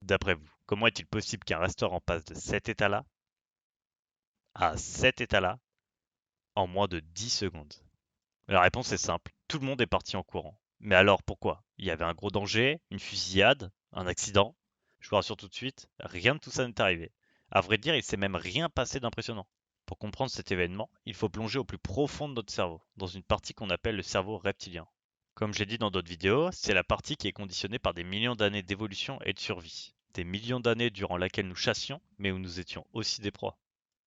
D'après vous, comment est-il possible qu'un restaurant passe de cet état-là à cet état-là en moins de 10 secondes? La réponse est simple, tout le monde est parti en courant. Mais alors pourquoi? Il y avait un gros danger, une fusillade, un accident? Je vous rassure tout de suite, rien de tout ça n'est arrivé. À vrai dire, il s'est même rien passé d'impressionnant. Pour comprendre cet événement, il faut plonger au plus profond de notre cerveau, dans une partie qu'on appelle le cerveau reptilien. Comme j'ai dit dans d'autres vidéos, c'est la partie qui est conditionnée par des millions d'années d'évolution et de survie. Des millions d'années durant lesquelles nous chassions, mais où nous étions aussi des proies.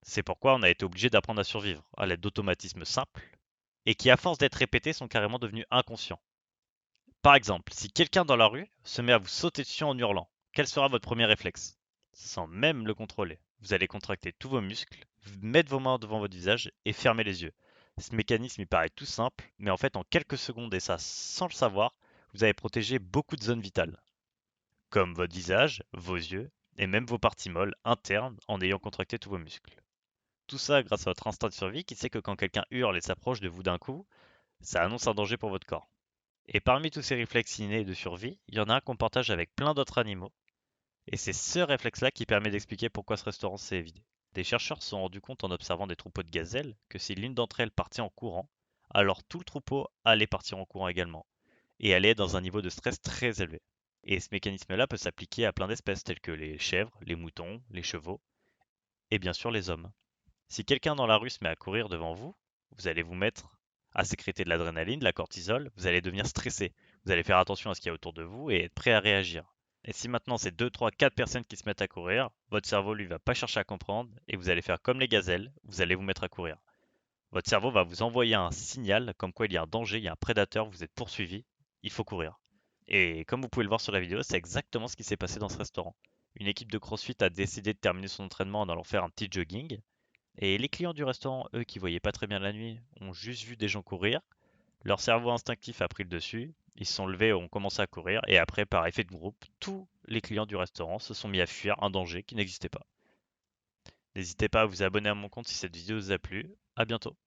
C'est pourquoi on a été obligé d'apprendre à survivre, à l'aide d'automatismes simples, et qui à force d'être répétés sont carrément devenus inconscients. Par exemple, si quelqu'un dans la rue se met à vous sauter dessus en hurlant, quel sera votre premier réflexe? Sans même le contrôler, vous allez contracter tous vos muscles, mettre vos mains devant votre visage et fermer les yeux. Ce mécanisme il paraît tout simple, mais en fait en quelques secondes et ça sans le savoir, vous avez protégé beaucoup de zones vitales, comme votre visage, vos yeux et même vos parties molles internes en ayant contracté tous vos muscles. Tout ça grâce à votre instinct de survie qui sait que quand quelqu'un hurle et s'approche de vous d'un coup, ça annonce un danger pour votre corps. Et parmi tous ces réflexes innés de survie, il y en a un qu'on partage avec plein d'autres animaux, et c'est ce réflexe-là qui permet d'expliquer pourquoi ce restaurant s'est évidé. Des chercheurs se sont rendus compte en observant des troupeaux de gazelles que si l'une d'entre elles partait en courant, alors tout le troupeau allait partir en courant également, et allait dans un niveau de stress très élevé. Et ce mécanisme-là peut s'appliquer à plein d'espèces telles que les chèvres, les moutons, les chevaux, et bien sûr les hommes. Si quelqu'un dans la rue se met à courir devant vous, vous allez vous mettre à sécréter de l'adrénaline, de la cortisol, vous allez devenir stressé. Vous allez faire attention à ce qu'il y a autour de vous et être prêt à réagir. Et si maintenant c'est 2, 3, 4 personnes qui se mettent à courir, votre cerveau lui va pas chercher à comprendre et vous allez faire comme les gazelles, vous allez vous mettre à courir. Votre cerveau va vous envoyer un signal comme quoi il y a un danger, il y a un prédateur, vous êtes poursuivi, il faut courir. Et comme vous pouvez le voir sur la vidéo, c'est exactement ce qui s'est passé dans ce restaurant. Une équipe de CrossFit a décidé de terminer son entraînement en allant faire un petit jogging et les clients du restaurant, eux, qui voyaient pas très bien la nuit, ont juste vu des gens courir. Leur cerveau instinctif a pris le dessus. Ils se sont levés, ont commencé à courir. Et après, par effet de groupe, tous les clients du restaurant se sont mis à fuir un danger qui n'existait pas. N'hésitez pas à vous abonner à mon compte si cette vidéo vous a plu. À bientôt.